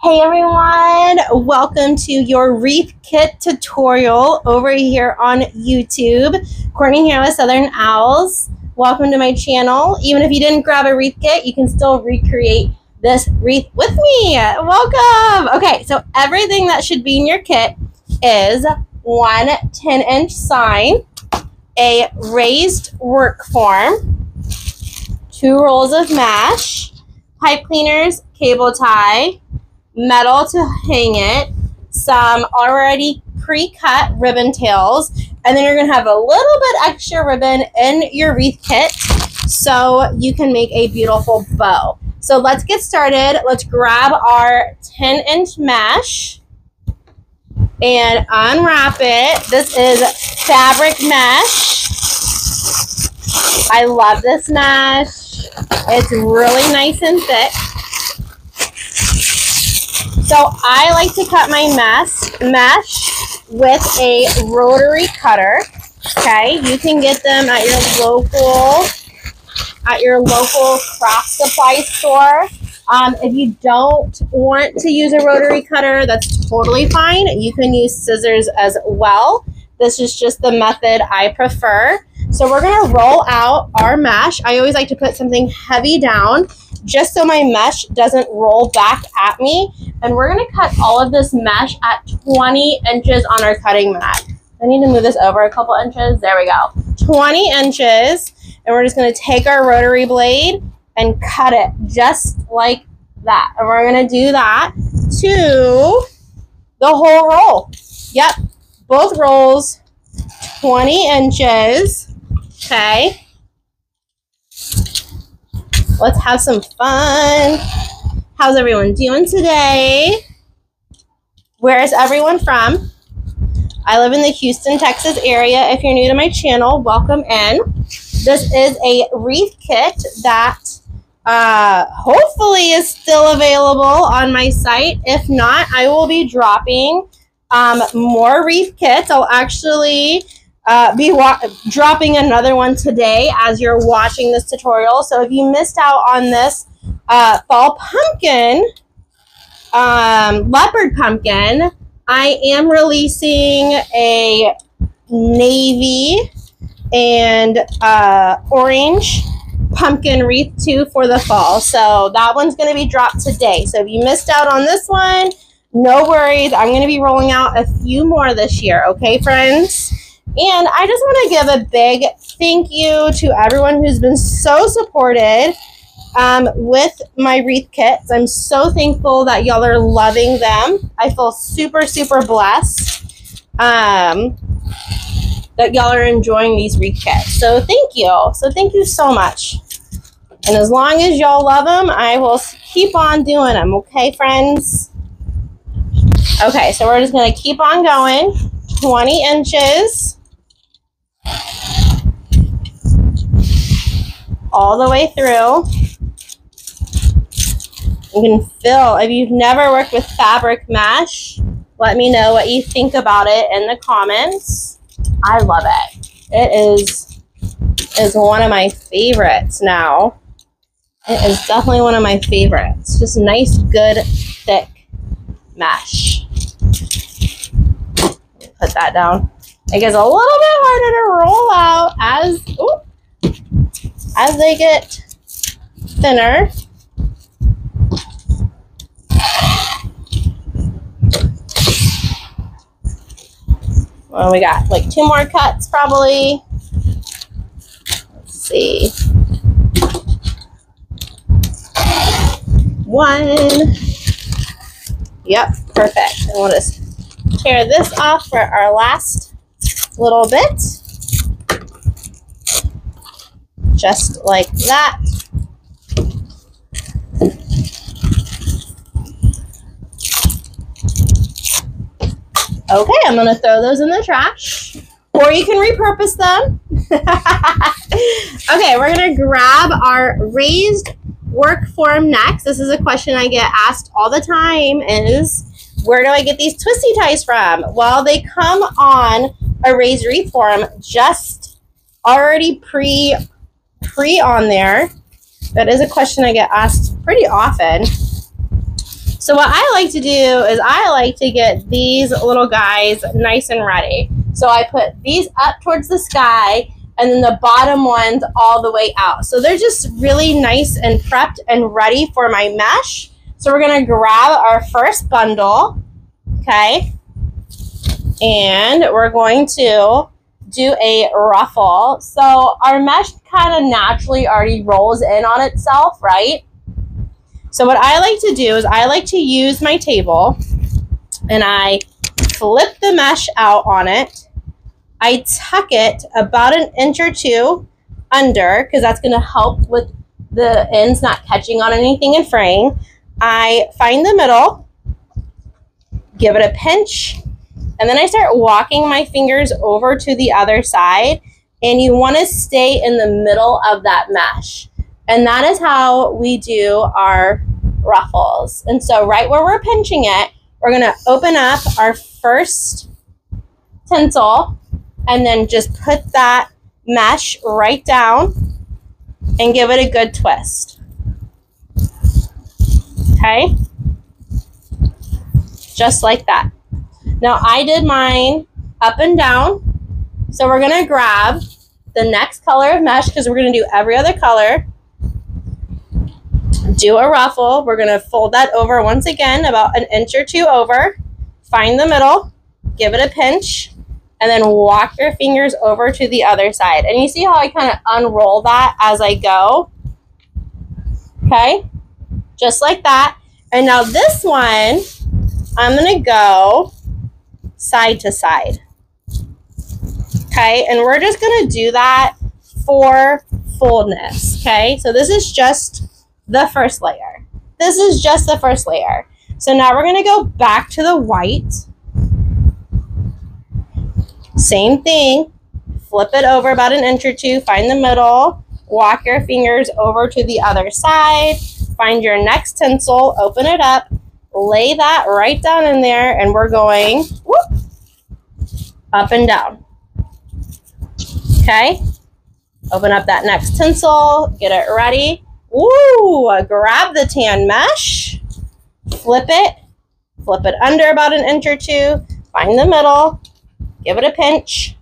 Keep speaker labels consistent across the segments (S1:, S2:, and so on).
S1: Hey everyone, welcome to your Wreath Kit tutorial over here on YouTube. Courtney here with Southern Owls. Welcome to my channel. Even if you didn't grab a Wreath Kit, you can still recreate this wreath with me. Welcome! Okay, so everything that should be in your kit is one 10-inch sign, a raised work form, 2 rolls of mesh, pipe cleaners, cable tie, metal to hang it, some already pre-cut ribbon tails, and then you're going to have a little bit extra ribbon in your wreath kit so you can make a beautiful bow. So let's get started. Let's grab our 10-inch mesh and unwrap it. This is fabric mesh. I love this mesh. It's really nice and thick. So I like to cut my mesh with a rotary cutter. Okay, you can get them at your local craft supply store. If you don't want to use a rotary cutter, that's totally fine. You can use scissors as well. This is just the method I prefer. So we're gonna roll out our mesh. I always like to put something heavy down just so my mesh doesn't roll back at me. And we're gonna cut all of this mesh at 20 inches on our cutting mat. I need to move this over a couple inches. There we go. 20 inches. And we're just gonna take our rotary blade and cut it just like that. And we're gonna do that to the whole roll. Yep, both rolls, 20 inches. Okay. Let's have some fun. How's everyone doing today? Where is everyone from? I live in the Houston, Texas area. If you're new to my channel, welcome in. This is a wreath kit that hopefully is still available on my site. If not, I will be dropping more wreath kits. I'll actually be dropping another one today as you're watching this tutorial. So if you missed out on this fall pumpkin, leopard pumpkin, I am releasing a navy and orange pumpkin wreath too for the fall. So that one's going to be dropped today. So if you missed out on this one, no worries. I'm going to be rolling out a few more this year. Okay, friends? And I just want to give a big thank you to everyone who's been so supported with my wreath kits. I'm so thankful that y'all are loving them. I feel super, super blessed that y'all are enjoying these wreath kits. So thank you. So thank you so much. And as long as y'all love them, I will keep on doing them. Okay, friends? Okay, so we're just going to keep on going. 20 inches. All the way through. You can feel, if you've never worked with fabric mesh, let me know what you think about it in the comments. I love it. It is one of my favorites now. It is definitely one of my favorites. Just nice, good, thick mesh. Put that down. It gets a little bit harder to roll out as they get thinner. Well, we got like 2 more cuts probably. Let's see. 1. Yep, perfect. And we'll just tear this off for our last little bit. Just like that. Okay, I'm going to throw those in the trash, or you can repurpose them. Okay, we're going to grab our raised work form next. This is a question I get asked all the time is, where do I get these twisty ties from? Well, they come on a raised wreath form just already pre on there. That is a question I get asked pretty often. So what I like to do is I like to get these little guys nice and ready. So I put these up towards the sky and then the bottom ones all the way out. So they're just really nice and prepped and ready for my mesh. So we're gonna grab our first bundle, okay? And we're going to do a ruffle. So our mesh kind of naturally already rolls in on itself, right? So what I like to do is I like to use my table and I flip the mesh out on it. I tuck it about an inch or two under because that's going to help with the ends not catching on anything and fraying. I find the middle, give it a pinch, and then I start walking my fingers over to the other side, and you want to stay in the middle of that mesh. And that is how we do our ruffles. And so right where we're pinching it, we're going to open up our first tinsel and then just put that mesh right down and give it a good twist. Okay? Just like that. Now I did mine up and down. So we're going to grab the next color of mesh because we're going to do every other color. Do a ruffle. We're going to fold that over once again about an inch or two over. Find the middle. Give it a pinch. And then walk your fingers over to the other side. And you see how I kind of unroll that as I go? Okay? Just like that. And now this one, I'm going to go side to side. Okay? And we're just going to do that for fullness. Okay? So this is just the first layer. This is just the first layer. So now we're going to go back to the white. Same thing. Flip it over about an inch or two. Find the middle. Walk your fingers over to the other side. Find your next tinsel. Open it up. Lay that right down in there. And we're going whoop, up and down. Okay? Open up that next tinsel. Get it ready. Ooh, grab the tan mesh, flip it under about an inch or two, find the middle, give it a pinch,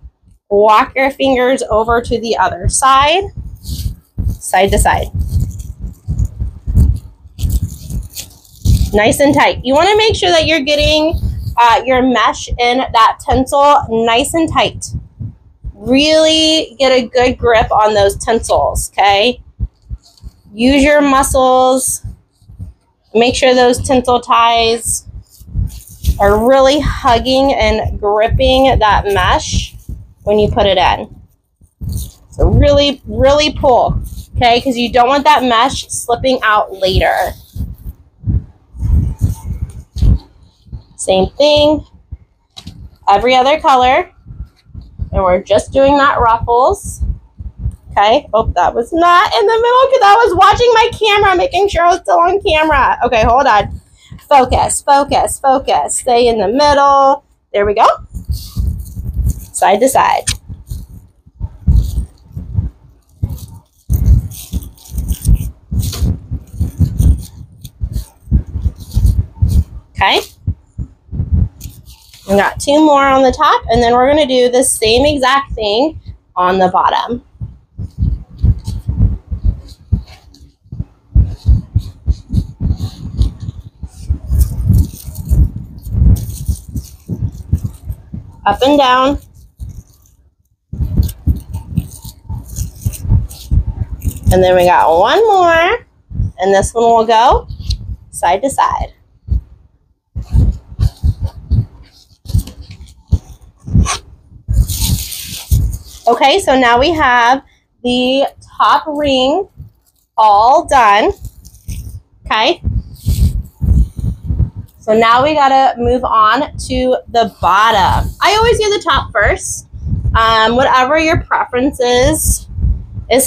S1: walk your fingers over to the other side, side to side. Nice and tight. You want to make sure that you're getting your mesh in that tinsel nice and tight. Really get a good grip on those tinsels, okay? Use your muscles. Make sure those tinsel ties are really hugging and gripping that mesh when you put it in. So really, really pull, okay? Because you don't want that mesh slipping out later. Same thing, every other color. And we're just doing that ruffles. Okay, oh, that was not in the middle because I was watching my camera, making sure I was still on camera. Okay, hold on. Focus, focus, focus. Stay in the middle. There we go. Side to side. Okay. We got two more on the top, and then we're going to do the same exact thing on the bottom. Up and down. And then we got one more, and this one will go side to side. Okay, so now we have the top ring all done. Okay. So now we gotta move on to the bottom. I always do the top first. Whatever your preference is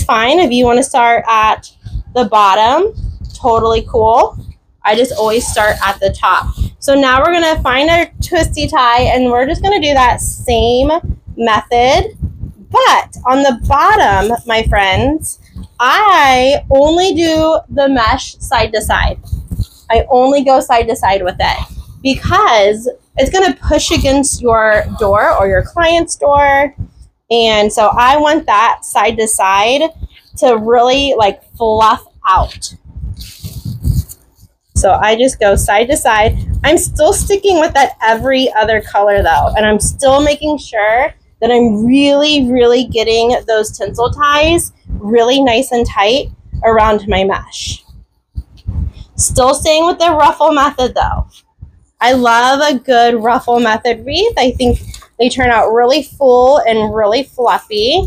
S1: fine. If you want to start at the bottom, totally cool. I just always start at the top. So now we're gonna find our twisty tie, and we're just gonna do that same method. But on the bottom, my friends, I only do the mesh side to side. I only go side to side with it because it's going to push against your door or your client's door. And so I want that side to side to really like fluff out. So I just go side to side. I'm still sticking with that every other color though. And I'm still making sure that I'm really, really getting those tinsel ties really nice and tight around my mesh. Still staying with the ruffle method though. I love a good ruffle method wreath. I think they turn out really full and really fluffy.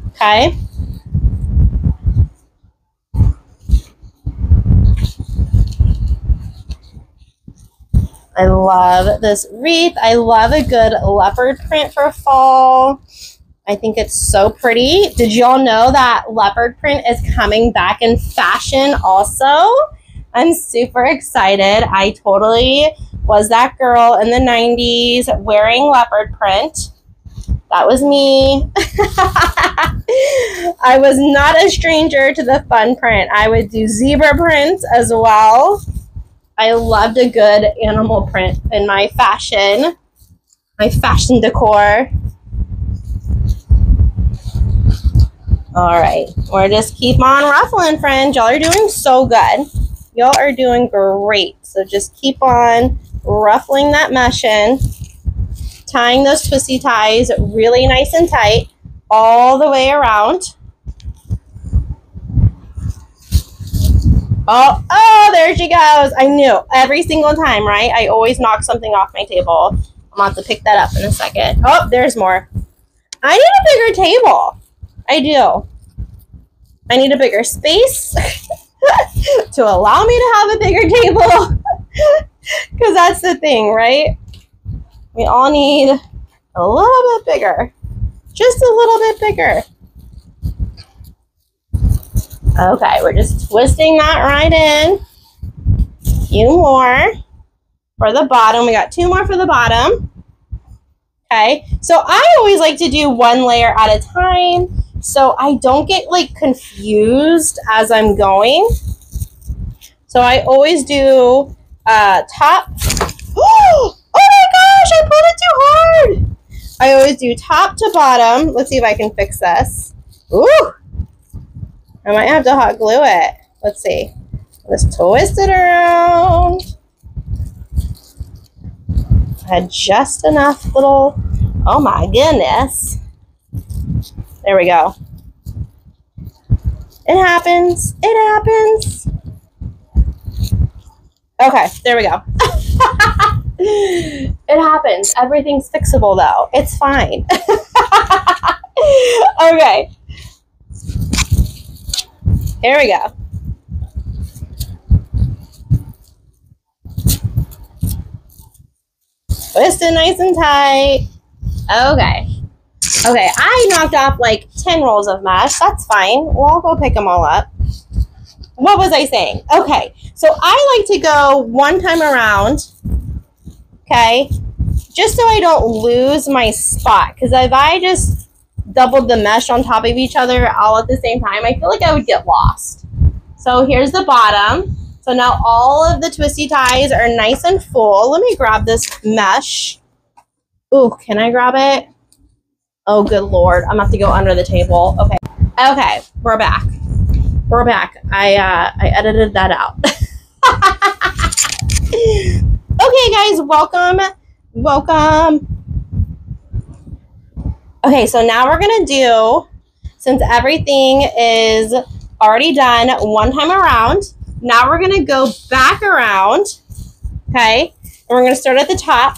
S1: Okay. I love this wreath. I love a good leopard print for fall. I think it's so pretty. Did y'all know that leopard print is coming back in fashion also? I'm super excited. I totally was that girl in the 90s wearing leopard print. That was me. I was not a stranger to the fun print. I would do zebra prints as well. I loved a good animal print in my fashion decor. All right, we're just keep on ruffling, friends. Y'all are doing so good. Y'all are doing great. So just keep on ruffling that mesh in, tying those twisty ties really nice and tight all the way around. Oh, there she goes. I knew every single time, right? I always knock something off my table. I'm going to have to pick that up in a second. Oh, there's more. I need a bigger table. I do. I need a bigger space to allow me to have a bigger table. Because that's the thing, right? We all need a little bit bigger. Just a little bit bigger. Okay, we're just twisting that right in. A few more for the bottom. We got 2 more for the bottom. Okay, so I always like to do 1 layer at a time so I don't get like confused as I'm going. So I always do top. Oh my gosh, I pulled it too hard. I always do top to bottom. Let's see if I can fix this. Ooh. I might have to hot glue it. Let's see. Let's twist it around. I had just enough little, oh my goodness. There we go. It happens. It happens. Okay, there we go. It happens. Everything's fixable though. It's fine. Okay. Here we go. Twist it nice and tight. Okay. Okay, I knocked off like 10 rolls of mesh. That's fine. Well, I'll go pick them all up. What was I saying? Okay, so I like to go 1 time around. Okay, just so I don't lose my spot. Because if I just doubled the mesh on top of each other all at the same time, I feel like I would get lost. So here's the bottom. So now all of the twisty ties are nice and full. Let me grab this mesh. Ooh, can I grab it? Oh, good Lord. I'm going to have to go under the table. Okay. Okay, we're back. We're back. I edited that out. Okay, guys, welcome. Welcome. Okay, so now we're going to do, since everything is already done 1 time around, now we're going to go back around, okay? And we're going to start at the top,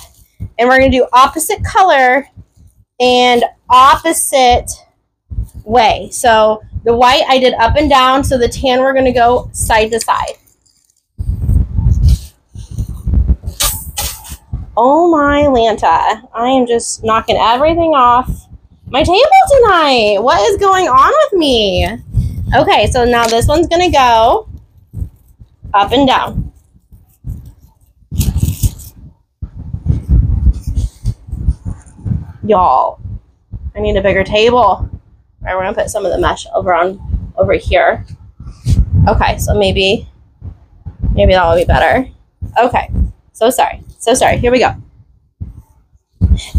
S1: and we're going to do opposite color and opposite way. So the white I did up and down, so the tan we're going to go side to side. Oh my Lanta, I am just knocking everything off my table tonight. What is going on with me? Okay, so now this one's going to go up and down. Y'all, I need a bigger table. All right, we're gonna put some of the mesh over here. Okay, so maybe Maybe that will be better. Okay. So sorry. So sorry. Here we go.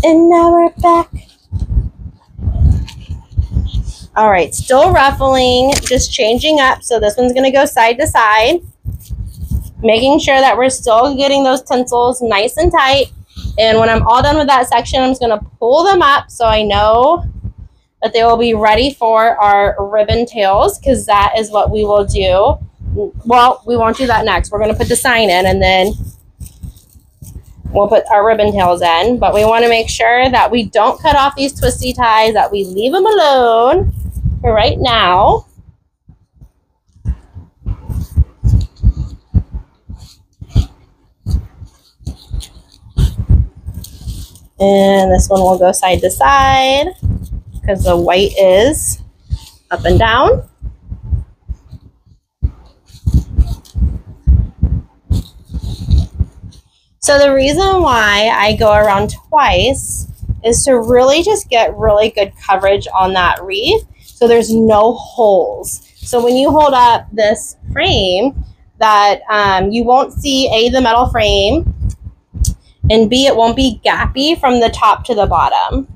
S1: And now we're back. All right. Still ruffling. Just changing up. So this one's going to go side to side. Making sure that we're still getting those tinsels nice and tight. And when I'm all done with that section, I'm just going to pull them up so I know that they will be ready for our ribbon tails, because that is what we will do. Well, we won't do that next. We're going to put the sign in, and then we'll put our ribbon tails in. But we want to make sure that we don't cut off these twisty ties, that we leave them alone for right now. And this one will go side to side because the white is up and down. So the reason why I go around twice is to really just get really good coverage on that wreath so there's no holes. So when you hold up this frame, that you won't see A, the metal frame, and B, it won't be gappy from the top to the bottom.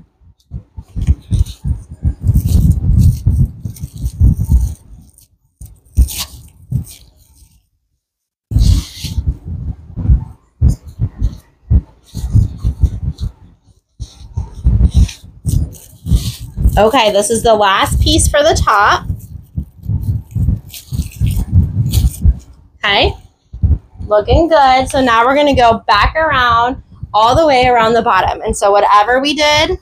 S1: Okay, this is the last piece for the top. Okay. Looking good. So now we're going to go back around all the way around the bottom. And so whatever we did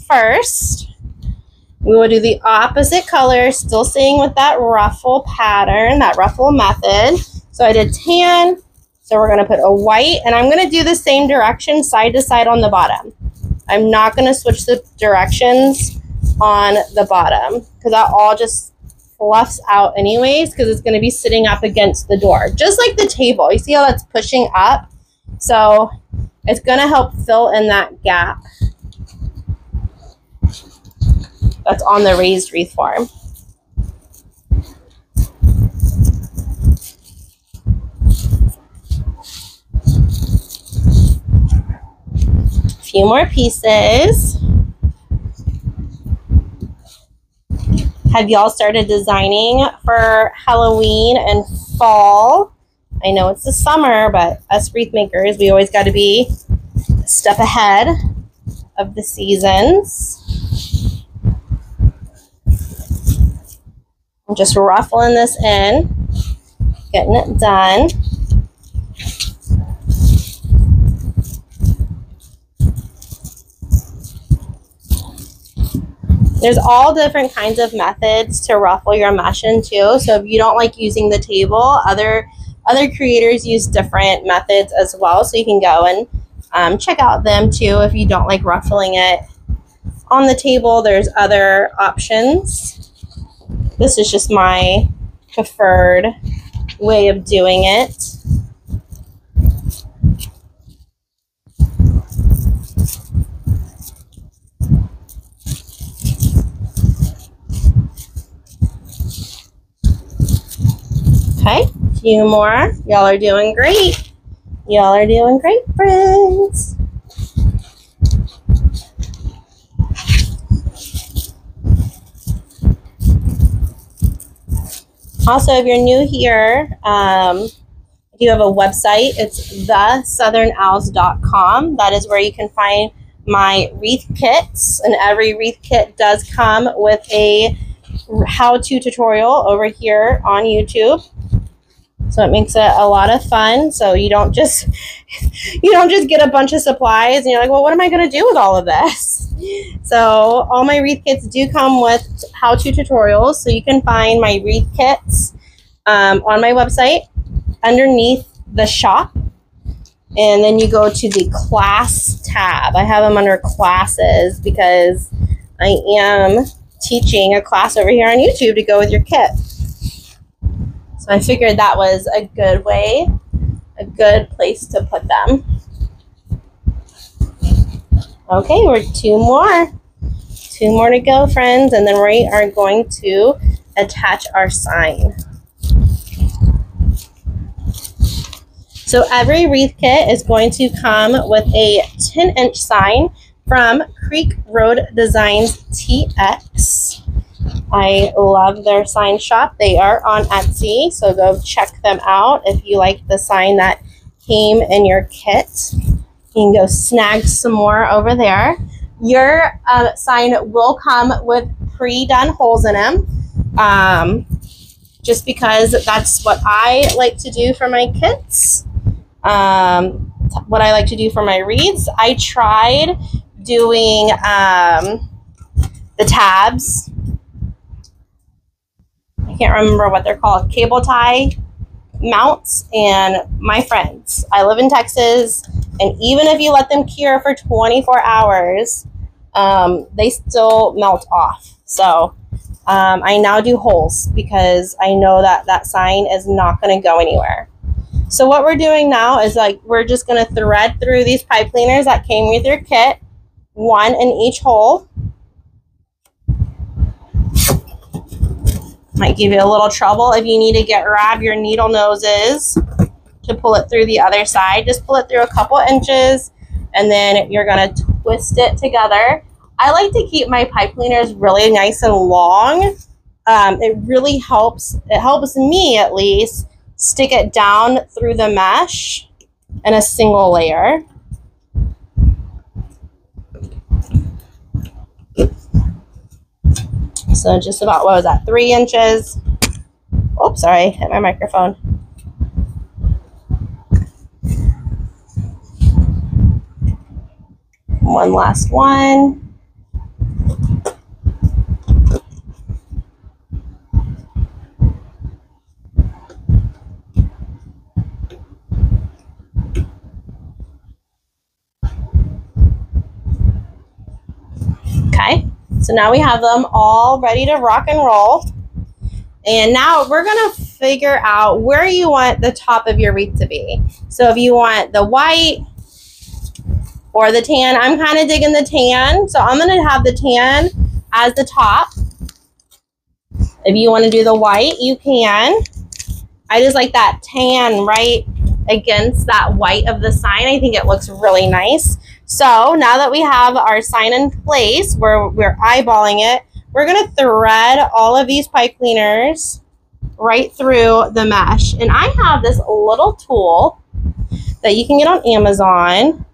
S1: first, we will do the opposite color, still staying with that ruffle pattern, that ruffle method. So I did tan. So we're going to put a white, and I'm going to do the same direction side to side on the bottom. I'm not going to switch the directions on the bottom because that all just fluffs out anyways, because it's going to be sitting up against the door, just like the table. You see how that's pushing up? So it's going to help fill in that gap that's on the raised wreath form. A few more pieces. Have y'all started designing for Halloween and fall? I know it's the summer, but us wreath makers, we always got to be a step ahead of the seasons. I'm just ruffling this in, getting it done. There's all different kinds of methods to ruffle your mesh in too. So if you don't like using the table, other creators use different methods as well. So you can go and check out them too. If you don't like ruffling it on the table, there's other options. This is just my preferred way of doing it. Okay, a few more. Y'all are doing great. Y'all are doing great, friends. Also, if you're new here, I do have a website. It's theSouthernOwls.com. That is where you can find my wreath kits, and every wreath kit does come with a how-to tutorial over here on YouTube. So it makes it a lot of fun. So you don't just get a bunch of supplies and you're like, well, what am I going to do with all of this? So all my wreath kits do come with how-to tutorials. So you can find my wreath kits on my website underneath the shop. And then you go to the class tab. I have them under classes because I am teaching a class over here on YouTube to go with your kit. So I figured that was a good way, a good place to put them. Okay, we're two more to go, friends, and then we are going to attach our sign. So every wreath kit is going to come with a 10-inch sign from Creek Road Designs TX. I love their sign shop. They are on Etsy, so go check them out if you like the sign that came in your kit. You can go snag some more over there. Your sign will come with pre-done holes in them, just because that's what I like to do for my kits. What I like to do for my wreaths. I tried doing the tabs. I can't remember what they're called, cable tie mounts, and my friends, I live in Texas, and even if you let them cure for 24 hours, they still melt off. So I now do holes because I know that that sign is not going to go anywhere. So what we're doing now is we're just going to thread through these pipe cleaners that came with your kit, one in each hole. Might give you a little trouble if you need to grab your needle noses to pull it through the other side. Just pull it through a couple inches, and then you're going to twist it together. I like to keep my pipe cleaners really nice and long. It really helps. It helps me, at least, stick it down through the mesh in a single layer. So just about, what was that, 3 inches? Oops, sorry, hit my microphone. One last one. Okay, so now we have them all ready to rock and roll. And now we're gonna figure out where you want the top of your wreath to be. So if you want the white or the tan, I'm kind of digging the tan. So I'm gonna have the tan as the top. If you wanna do the white, you can. I just like that tan right against that white of the sign. I think it looks really nice. So now that we have our sign in place, we're eyeballing it, we're going to thread all of these pipe cleaners right through the mesh. And I have this little tool that you can get on Amazon.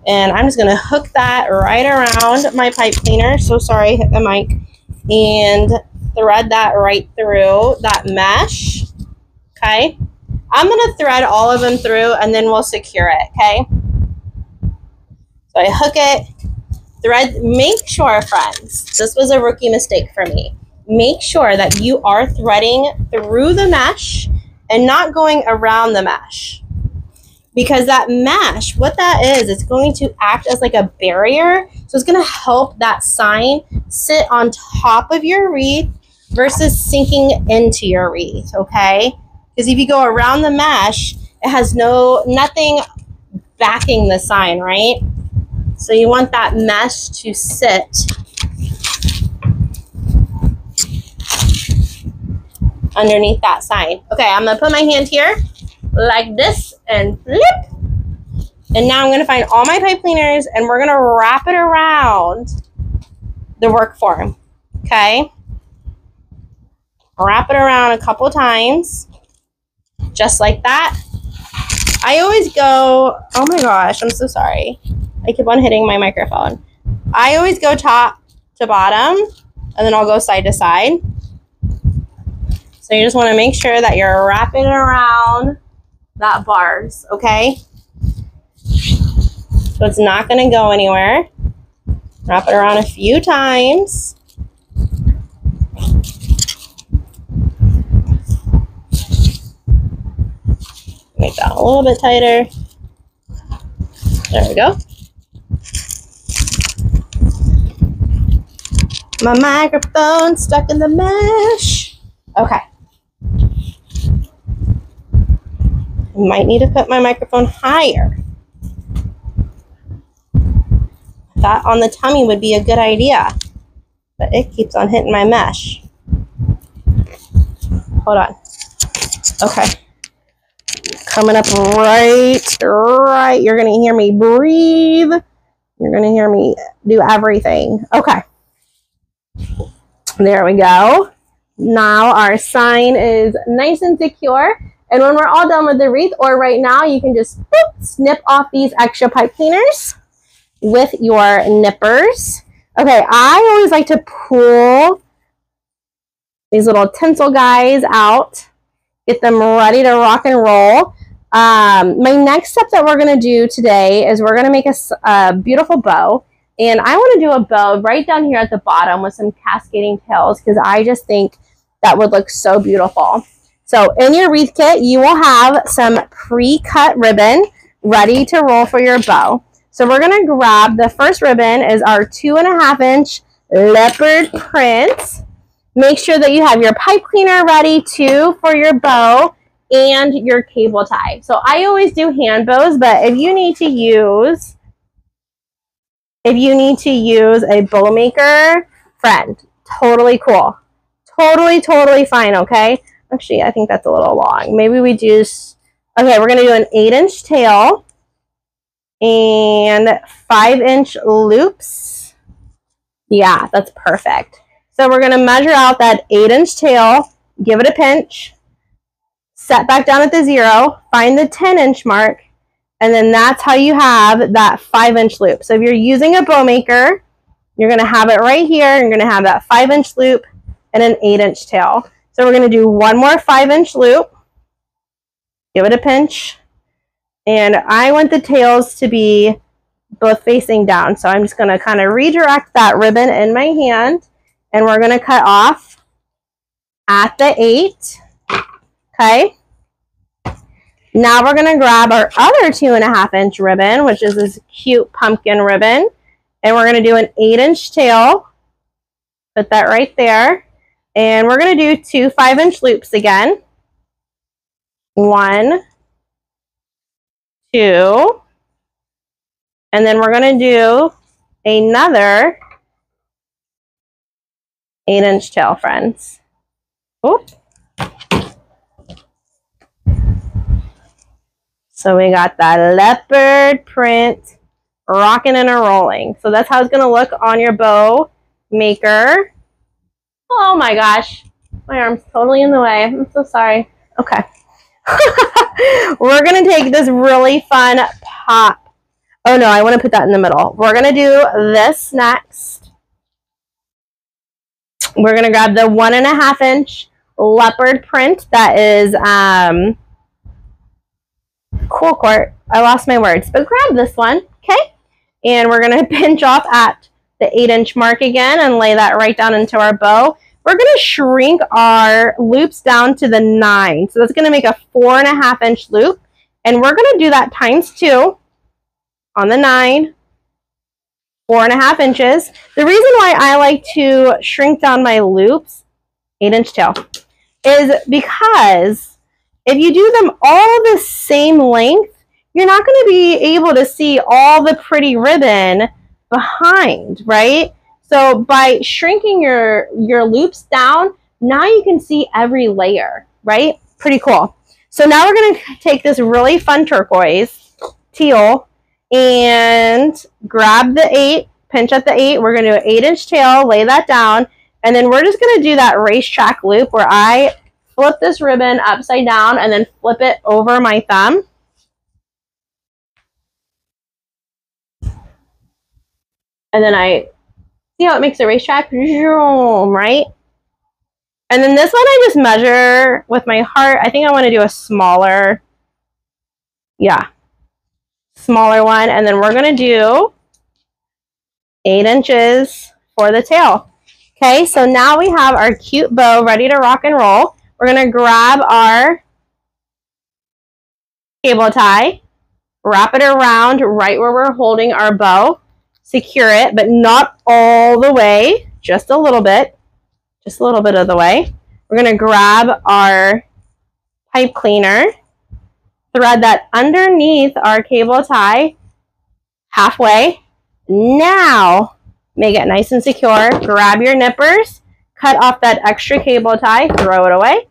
S1: And I'm just going to hook that right around my pipe cleaner. So sorry, hit the mic. And thread that right through that mesh. Okay. I'm going to thread all of them through, and then we'll secure it. Okay. So I hook it, thread. Make sure, friends, this was a rookie mistake for me. Make sure that you are threading through the mesh and not going around the mesh. Because that mesh, what that is, it's going to act as like a barrier. So it's going to help that sign sit on top of your wreath versus sinking into your wreath, okay? Because if you go around the mesh, it has nothing backing the sign, right? So you want that mesh to sit underneath that sign. Okay, I'm going to put my hand here like this and flip. And now I'm going to find all my pipe cleaners, and we're going to wrap it around the work form. Okay? Wrap it around a couple times. Just like that. I always go, oh my gosh, I'm so sorry. I keep on hitting my microphone. I always go top to bottom, and then I'll go side to side. So you just want to make sure that you're wrapping around that bars, okay? So it's not going to go anywhere. Wrap it around a few times. Make that a little bit tighter. There we go. My microphone stuck in the mesh. Okay. I might need to put my microphone higher. That on the tummy would be a good idea, but it keeps on hitting my mesh. Hold on. Okay. coming up right. You're going to hear me breathe. You're going to hear me do everything. Okay. There we go. Now our sign is nice and secure. And when we're all done with the wreath, or right now, you can just snip off these extra pipe cleaners with your nippers. Okay, I always like to pull these little tinsel guys out, get them ready to rock and roll. My next step that we're going to do today is we're going to make a beautiful bow. And I want to do a bow right down here at the bottom with some cascading tails because I just think that would look so beautiful. So in your wreath kit, you will have some pre-cut ribbon ready to roll for your bow. So we're going to grab, the first ribbon is our 2.5 inch leopard print. Make sure that you have your pipe cleaner ready too for your bow and your cable tie. So I always do hand bows, but if you need to use a bow maker, friend, totally cool. Totally fine, okay? Actually, I think that's a little long. Maybe we do, okay, we're gonna do an 8-inch tail and 5-inch loops. Yeah, that's perfect. So we're gonna measure out that 8-inch tail, give it a pinch, set back down at the 0, find the 10-inch mark, and then that's how you have that 5-inch loop. So if you're using a bow maker, you're gonna have it right here. You're gonna have that 5-inch loop and an 8-inch tail. So we're gonna do one more 5-inch loop, give it a pinch, and I want the tails to be both facing down. So I'm just gonna kind of redirect that ribbon in my hand, and we're gonna cut off at the 8, okay? Now we're gonna grab our other 2.5 inch ribbon, which is this cute pumpkin ribbon, and we're gonna do an 8-inch tail, put that right there, and we're gonna do 2 5-inch loops again. 1, 2, and then we're gonna do another 8-inch tail, friends. Oop. So we got that leopard print rocking and a rolling. So that's how it's going to look on your bow maker. Oh my gosh. My arm's totally in the way. I'm so sorry. Okay. We're going to take this really fun pop. Oh no, I want to put that in the middle. We're going to do this next. We're going to grab the 1.5 inch leopard print that is cool court. I lost my words, but grab this one, okay? And we're gonna pinch off at the 8-inch mark again and lay that right down into our bow. We're gonna shrink our loops down to the 9. So that's gonna make a 4.5 inch loop. And we're gonna do that times 2 on the 9, 4.5 inches. The reason why I like to shrink down my loops, 8-inch tail, is because if you do them all the same length, you're not going to be able to see all the pretty ribbon behind, right? So by shrinking your loops down, now you can see every layer, right? Pretty cool. So now we're going to take this really fun turquoise, teal, and grab the 8, pinch at the 8. We're going to do an 8-inch tail, lay that down, and then we're just going to do that racetrack loop where I flip this ribbon upside down and then flip it over my thumb. And then I see how it makes a racetrack, right? And then this one I just measure with my heart. I think I want to do a smaller, smaller one. And then we're going to do 8 inches for the tail. Okay, so now we have our cute bow ready to rock and roll. We're going to grab our cable tie, wrap it around right where we're holding our bow, secure it, but not all the way, just a little bit of the way. We're going to grab our pipe cleaner, thread that underneath our cable tie halfway. Now, make it nice and secure. Grab your nippers, cut off that extra cable tie, throw it away.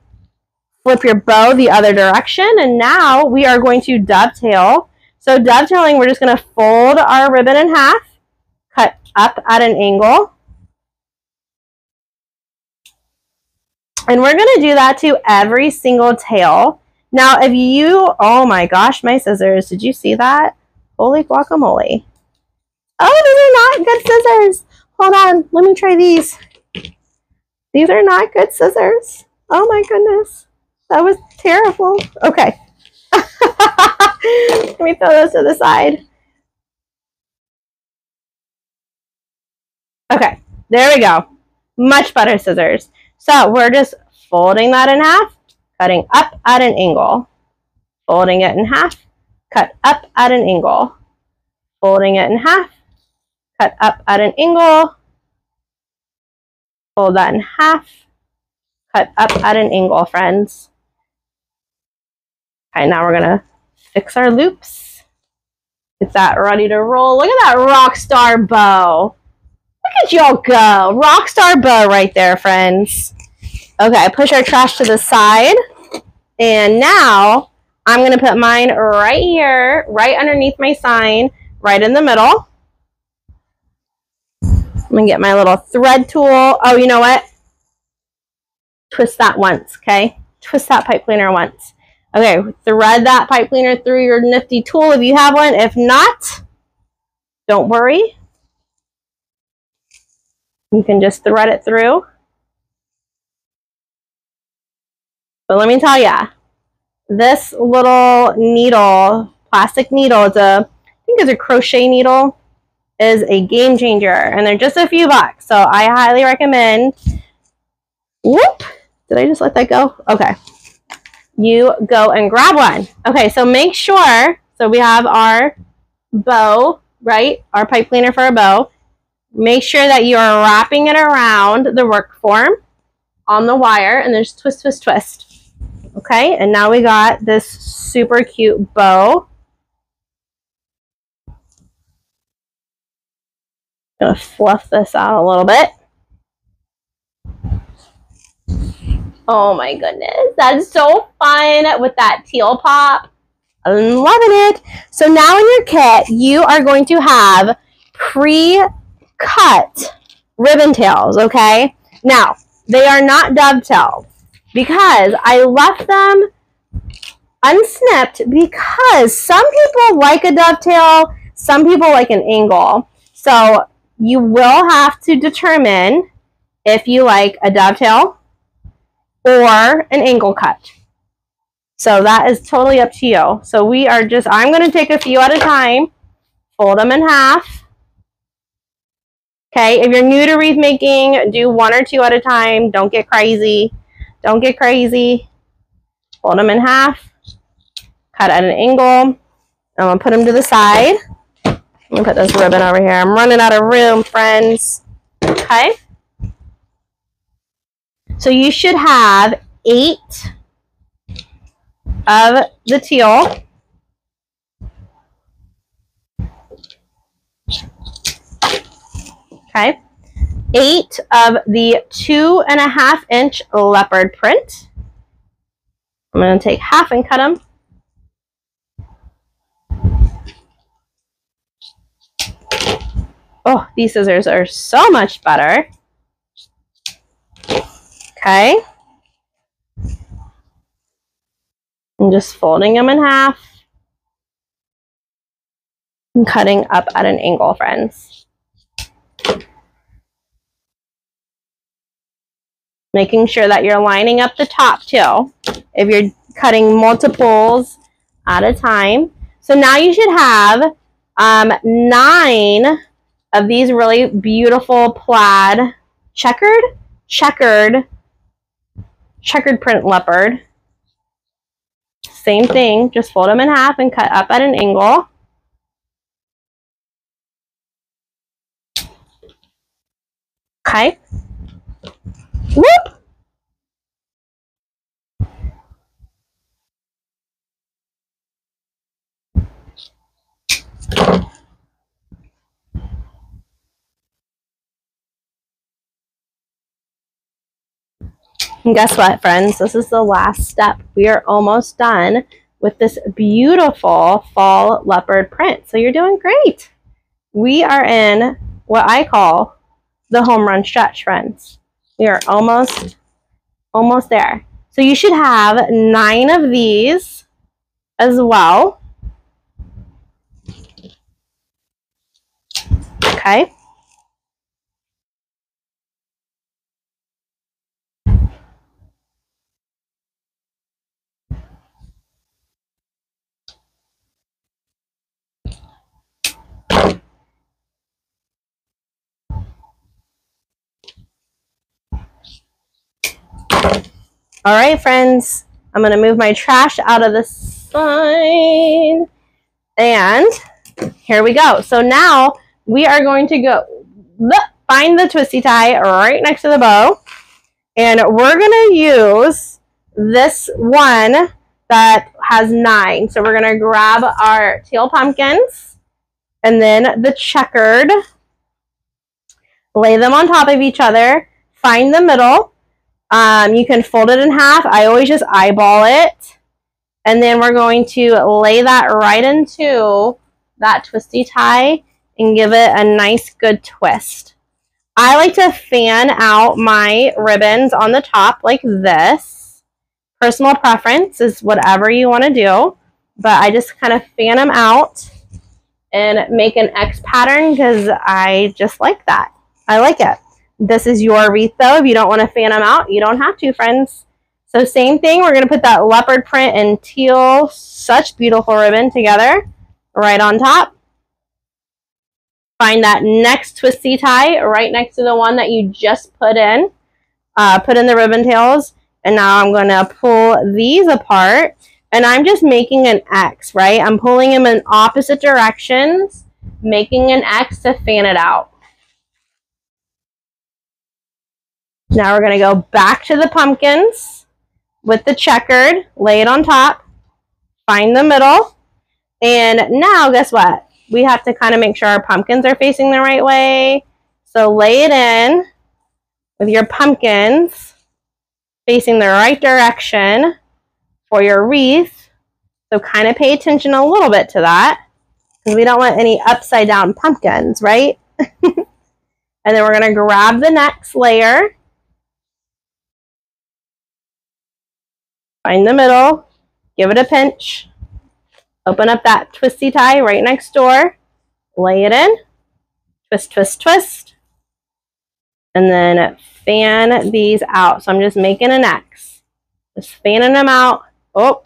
S1: flip your bow the other direction, and now we are going to dovetail. So dovetailing, we're just going to fold our ribbon in half, cut up at an angle, and we're going to do that to every single tail. Now, if you, oh my gosh, my scissors, did you see that? Holy guacamole. Oh, these are not good scissors. Hold on, let me try these. These are not good scissors. Oh my goodness. That was terrible. Okay. Let me throw those to the side. Okay, there we go. Much better scissors. So we're just folding that in half, cutting up at an angle. Folding it in half, cut up at an angle. Folding it in half, cut up at an angle. Fold that in half, cut up at an angle, friends. Okay, now we're gonna fix our loops. Get that ready to roll. Look at that rock star bow. Look at y'all go. Rock star bow right there, friends. Okay, push our trash to the side. And now I'm gonna put mine right here, right underneath my sign, right in the middle. I'm gonna get my little thread tool. Oh, you know what? Twist that once, okay? Twist that pipe cleaner once. Okay, thread that pipe cleaner through your nifty tool if you have one. If not, don't worry. You can just thread it through. But let me tell ya, this little needle, plastic needle, I think it's a crochet needle, is a game changer. And they're just a few bucks. So I highly recommend. Whoop! Did I just let that go? Okay. You go and grab one. Okay, so make sure, so we have our bow, right? Our pipe cleaner for a bow. Make sure that you are wrapping it around the work form on the wire, and there's twist, twist, twist. Okay, and now we got this super cute bow. Gonna fluff this out a little bit. Oh my goodness, that's so fun with that teal pop. I'm loving it. So now in your kit, you are going to have pre-cut ribbon tails, okay? Now, they are not dovetailed because I left them unsnipped because some people like a dovetail, some people like an angle. So you will have to determine if you like a dovetail or an angle cut. So that is totally up to you. So we are just, I'm going to take a few at a time, fold them in half. Okay, if you're new to wreath making, do one or two at a time. Don't get crazy. Don't get crazy. Fold them in half, cut at an angle. I'm going to put them to the side. I'm going to put this ribbon over here. I'm running out of room, friends. Okay. So you should have 8 of the teal. Okay. 8 of the 2.5-inch leopard print. I'm going to take half and cut them. Oh, these scissors are so much better. Okay. I'm just folding them in half and cutting up at an angle, friends. Making sure that you're lining up the top too, if you're cutting multiples at a time. So now you should have 9 of these really beautiful plaid checkered print leopard. Same thing, just fold them in half and cut up at an angle. Okay. Whoop! And guess what, friends? This is the last step. We are almost done with this beautiful fall leopard print. So you're doing great. We are in what I call the home run stretch, friends. We are almost there. So you should have 9 of these as well. Okay. All right, friends, I'm going to move my trash out of the side. And here we go. So now we are going to go find the twisty tie right next to the bow. And we're going to use this one that has 9. So we're going to grab our teal pumpkins and then the checkered, lay them on top of each other, find the middle. You can fold it in half. I always just eyeball it. And then we're going to lay that right into that twisty tie and give it a nice good twist. I like to fan out my ribbons on the top like this. Personal preference is whatever you want to do. But I just kind of fan them out and make an X pattern because I just like that. I like it. This is your wreath though. If you don't want to fan them out, you don't have to, friends. So same thing, we're going to put that leopard print and teal, such beautiful ribbon together right on top. Find that next twisty tie right next to the one that you just put in the ribbon tails. And now I'm going to pull these apart and I'm just making an X, right? I'm pulling them in opposite directions, making an X to fan it out. Now we're going to go back to the pumpkins with the checkered, lay it on top, find the middle, and now guess what? We have to kind of make sure our pumpkins are facing the right way. So lay it in with your pumpkins facing the right direction for your wreath. So kind of pay attention a little bit to that because we don't want any upside down pumpkins, right? And then we're going to grab the next layer. Find the middle, give it a pinch, open up that twisty tie right next door, lay it in, twist, twist, twist, and then fan these out. So I'm just making an X, just fanning them out. Oh,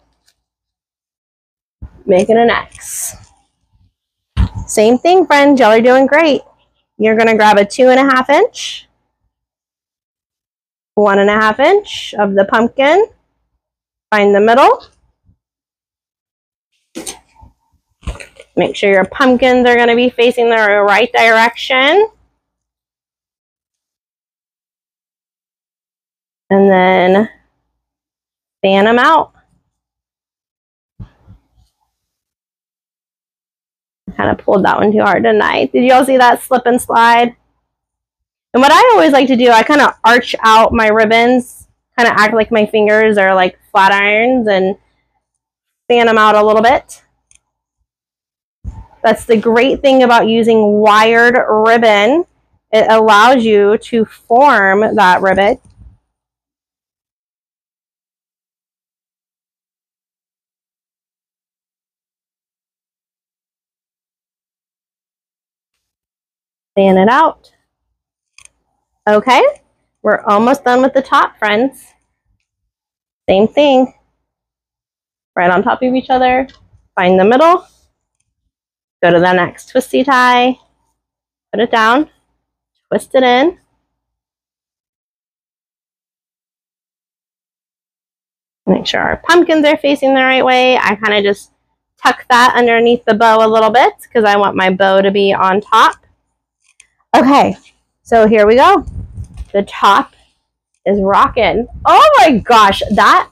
S1: making an X. Same thing, friends, y'all are doing great. You're going to grab a 2.5 inch, 1.5 inch of the pumpkin. Find the middle. Make sure your pumpkins are going to be facing the right direction. And then fan them out. Kind of pulled that one too hard tonight. Did you all see that slip and slide? And what I always like to do, I kind of arch out my ribbons, kind of act like my fingers are like flat irons and fan them out a little bit. That's the great thing about using wired ribbon. It allows you to form that ribbon. Fan it out. Okay, we're almost done with the top, friends. Same thing. Right on top of each other. Find the middle. Go to the next twisty tie. Put it down. Twist it in. Make sure our pumpkins are facing the right way. I kind of just tuck that underneath the bow a little bit because I want my bow to be on top. Okay, so here we go. The top is rocking. Oh my gosh, that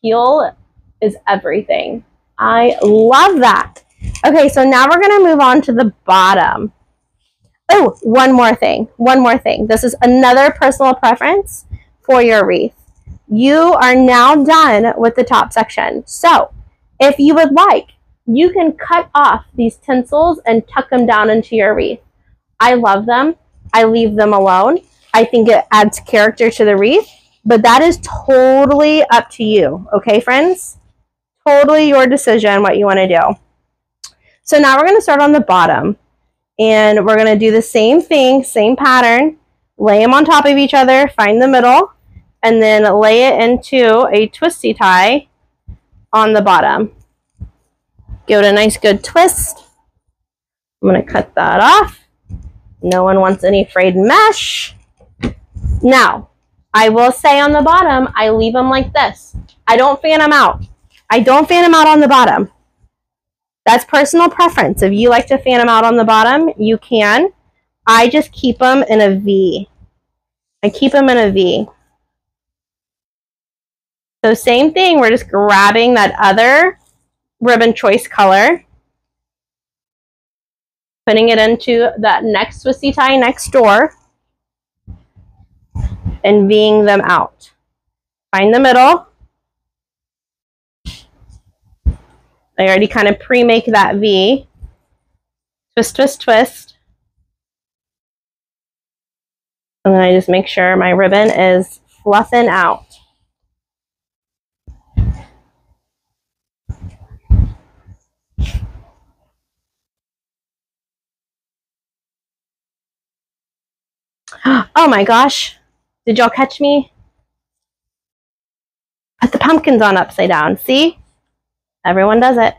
S1: teal is everything. I love that. Okay, so now we're going to move on to the bottom. Oh, one more thing. This is another personal preference for your wreath. you are now done with the top section. So if you would like, you can cut off these tinsels and tuck them down into your wreath. I love them. I leave them alone. I think it adds character to the wreath, but that is totally up to you. Okay, friends? Totally your decision what you want to do. So now we're going to start on the bottom, and we're going to do the same thing, same pattern. Lay them on top of each other, find the middle, and then lay it into a twisty tie on the bottom. Give it a nice good twist. I'm going to cut that off. No one wants any frayed mesh. Now, I will say on the bottom, I leave them like this. I don't fan them out. I don't fan them out on the bottom. That's personal preference. If you like to fan them out on the bottom, you can. I just keep them in a V. I keep them in a V. So same thing, we're just grabbing that other ribbon choice color, putting it into that next twisty tie next door, and V'ing them out. Find the middle. I already kind of pre-make that V. Twist, twist, twist. And then I just make sure my ribbon is fluffing out. Oh my gosh. Did y'all catch me? Put the pumpkins on upside down. See? Everyone does it.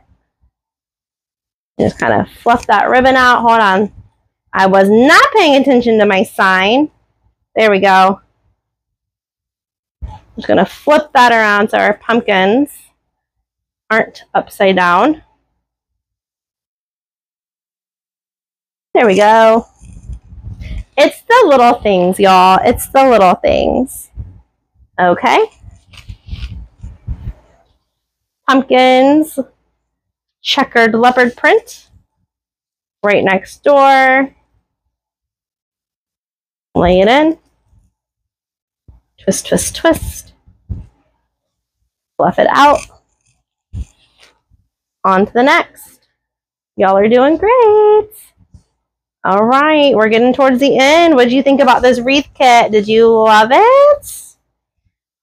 S1: Just kind of fluff that ribbon out. Hold on. I was not paying attention to my sign. There we go. Just going to flip that around so our pumpkins aren't upside down. There we go. It's the little things, y'all. It's the little things. Okay. Pumpkins. Checkered leopard print. Right next door. Lay it in. Twist, twist, twist. Fluff it out. On to the next. Y'all are doing great. All right, we're getting towards the end. What did you think about this wreath kit? Did you love it?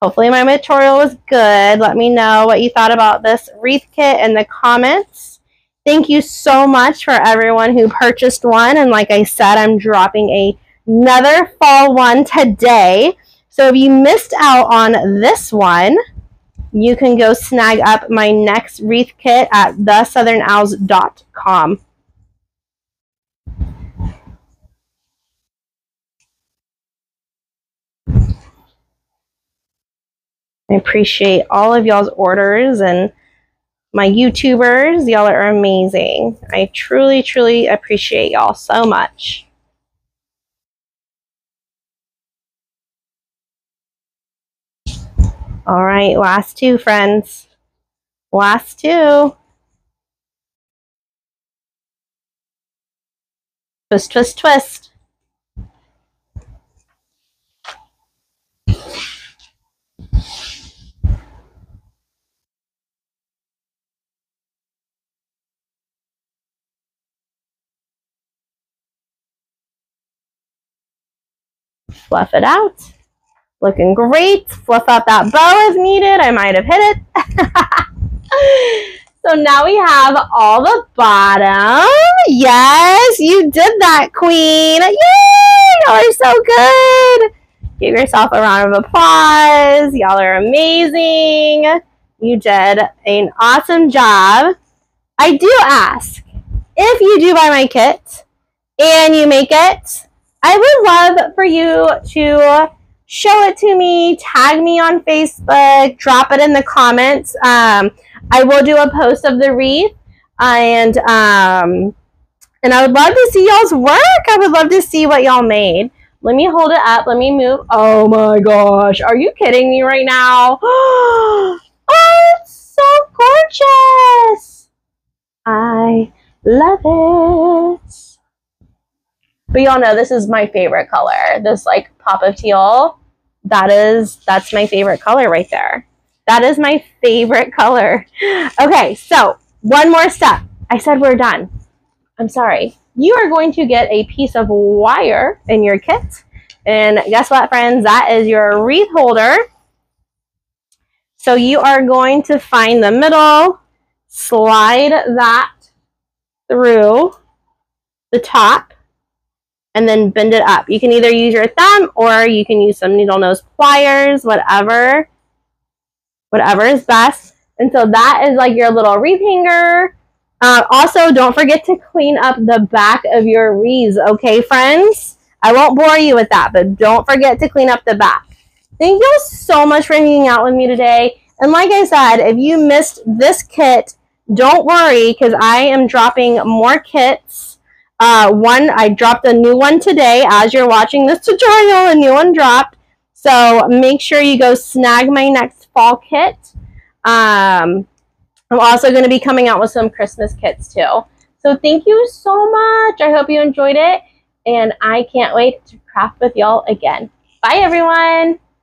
S1: Hopefully my tutorial was good. Let me know what you thought about this wreath kit in the comments. Thank you so much for everyone who purchased one. And like I said, I'm dropping another fall one today. So if you missed out on this one, you can go snag up my next wreath kit at thesouthernows.com. I appreciate all of y'all's orders and my YouTubers. Y'all are amazing. I truly, truly appreciate y'all so much. All right, last two, friends. Last two. Twist, twist, twist. Fluff it out. Looking great. Fluff out that bow if needed. I might have hit it. So now we have all the bottom. Yes, you did that, queen. Yay! Y'all are so good. Give yourself a round of applause. Y'all are amazing. You did an awesome job. I do ask, if you do buy my kit and you make it, I would love for you to show it to me, tag me on Facebook, drop it in the comments. I will do a post of the wreath, and I would love to see y'all's work. I would love to see what y'all made. Let me hold it up. Let me move. Oh my gosh. Are you kidding me right now? Oh, it's so gorgeous. I love it. But y'all know this is my favorite color. This like pop of teal. that's my favorite color right there. That is my favorite color. Okay, so one more step. I said we're done. I'm sorry. You are going to get a piece of wire in your kit. And guess what, friends? That is your wreath holder. So you are going to find the middle, slide that through the top, and then bend it up. You can either use your thumb or you can use some needle nose pliers, whatever is best. And so that is like your little wreath hanger. Also, don't forget to clean up the back of your wreaths, okay, friends? I won't bore you with that, but don't forget to clean up the back. Thank you so much for hanging out with me today. And like I said, if you missed this kit, don't worry, because I am dropping more kits. I dropped a new one today. As you're watching this tutorial, a new one dropped. So make sure you go snag my next fall kit. I'm also going to be coming out with some Christmas kits too. So thank you so much. I hope you enjoyed it. And I can't wait to craft with y'all again. Bye, everyone.